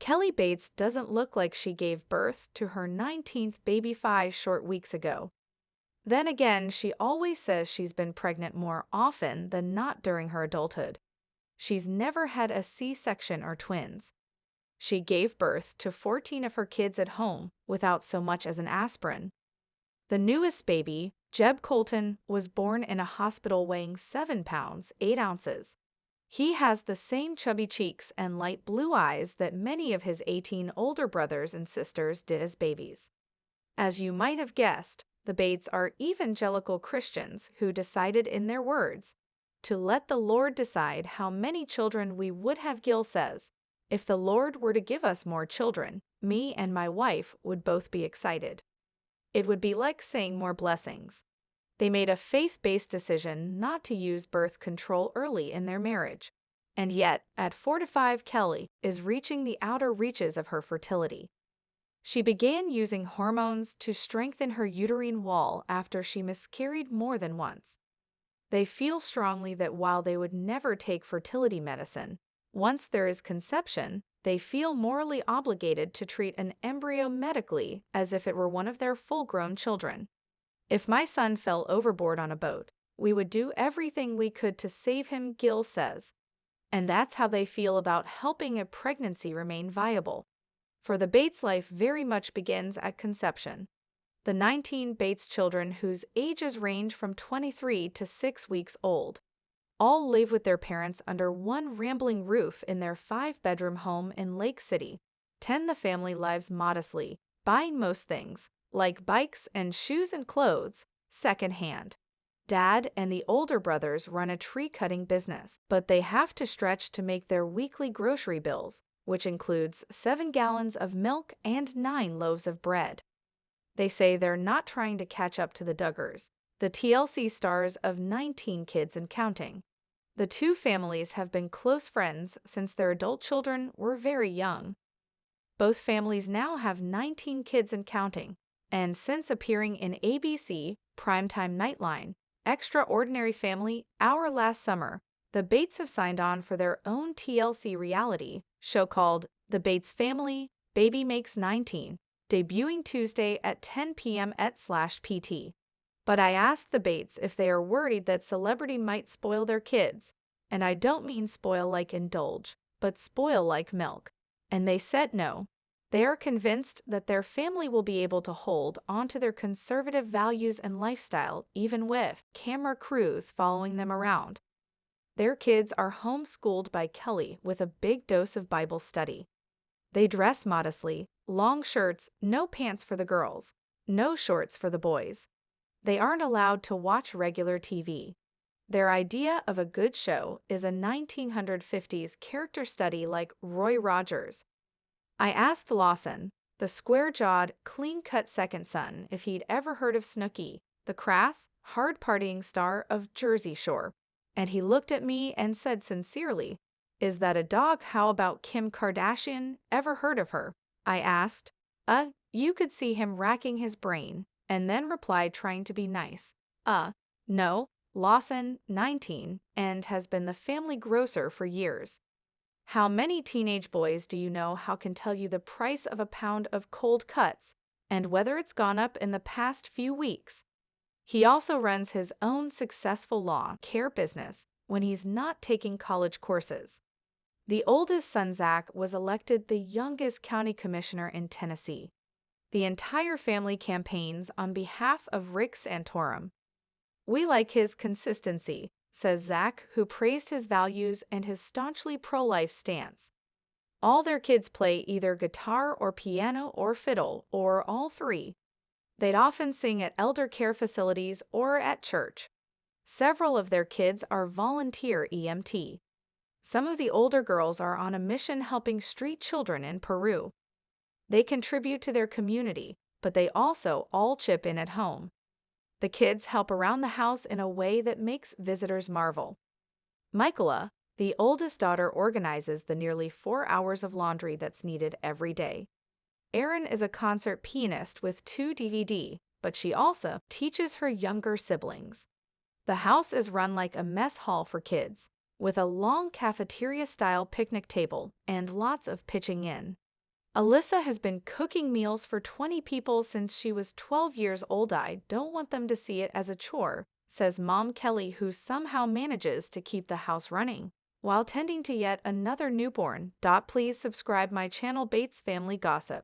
Kelly Bates doesn't look like she gave birth to her 19th baby 5 short weeks ago. Then again, she always says she's been pregnant more often than not during her adulthood. She's never had a C-section or twins. She gave birth to 14 of her kids at home without so much as an aspirin. The newest baby, Jeb Colton, was born in a hospital weighing 7 pounds, 8 ounces. He has the same chubby cheeks and light blue eyes that many of his 18 older brothers and sisters did as babies. As you might have guessed, the Bates are evangelical Christians who decided, in their words, to let the Lord decide how many children we would have. Gil says, "If the Lord were to give us more children, me and my wife would both be excited. It would be like saying more blessings." They made a faith-based decision not to use birth control early in their marriage. And yet, at 4 to 5, Kelly is reaching the outer reaches of her fertility. She began using hormones to strengthen her uterine wall after she miscarried more than once. They feel strongly that while they would never take fertility medicine, once there is conception, they feel morally obligated to treat an embryo medically as if it were one of their full-grown children. "If my son fell overboard on a boat, we would do everything we could to save him," Gil says. And that's how they feel about helping a pregnancy remain viable. For the Bates life very much begins at conception. The 19 Bates children, whose ages range from 23 to 6 weeks old, all live with their parents under one rambling roof in their 5-bedroom home in Lake City. The family lives modestly, buying most things, like bikes and shoes and clothes, secondhand. Dad and the older brothers run a tree-cutting business, but they have to stretch to make their weekly grocery bills, which includes 7 gallons of milk and 9 loaves of bread. They say they're not trying to catch up to the Duggars, the TLC stars of 19 Kids and Counting. The two families have been close friends since their adult children were very young. Both families now have 19 kids and counting, and since appearing in ABC, Primetime Nightline, Extraordinary Family, Hour last summer, the Bates have signed on for their own TLC reality show called The Bates Family, Baby Makes 19, debuting Tuesday at 10 p.m. @PT. But I asked the Bates if they are worried that celebrity might spoil their kids, and I don't mean spoil like indulge, but spoil like milk. And they said no. They are convinced that their family will be able to hold on to their conservative values and lifestyle even with camera crews following them around. Their kids are homeschooled by Kelly with a big dose of Bible study. They dress modestly, long shirts, no pants for the girls, no shorts for the boys. They aren't allowed to watch regular TV. Their idea of a good show is a 1950s character study like Roy Rogers. I asked Lawson, the square-jawed, clean-cut second son, if he'd ever heard of Snooki, the crass, hard-partying star of Jersey Shore, and he looked at me and said sincerely, "Is that a dog? How about Kim Kardashian? Ever heard of her?" I asked. You could see him racking his brain, and then replied trying to be nice. No. Lawson, 19, and has been the family grocer for years. How many teenage boys do you know how can tell you the price of a pound of cold cuts and whether it's gone up in the past few weeks? He also runs his own successful lawn care business when he's not taking college courses. The oldest son, Zach, was elected the youngest county commissioner in Tennessee. The entire family campaigns on behalf of Rick Santorum. "We like his consistency," says Zach, who praised his values and his staunchly pro-life stance. All their kids play either guitar or piano or fiddle or all three. They'd often sing at elder care facilities or at church. Several of their kids are volunteer EMT. Some of the older girls are on a mission helping street children in Peru. They contribute to their community, but they also all chip in at home. The kids help around the house in a way that makes visitors marvel. Michaela, the oldest daughter, organizes the nearly 4 hours of laundry that's needed every day. Erin is a concert pianist with 2 DVD, but she also teaches her younger siblings. The house is run like a mess hall for kids, with a long cafeteria-style picnic table and lots of pitching in. Alyssa has been cooking meals for 20 people since she was 12 years old. I don't want them to see it as a chore, says Mom Kelly, who somehow manages to keep the house running while tending to yet another newborn. Please subscribe my channel Bates Family Gossip.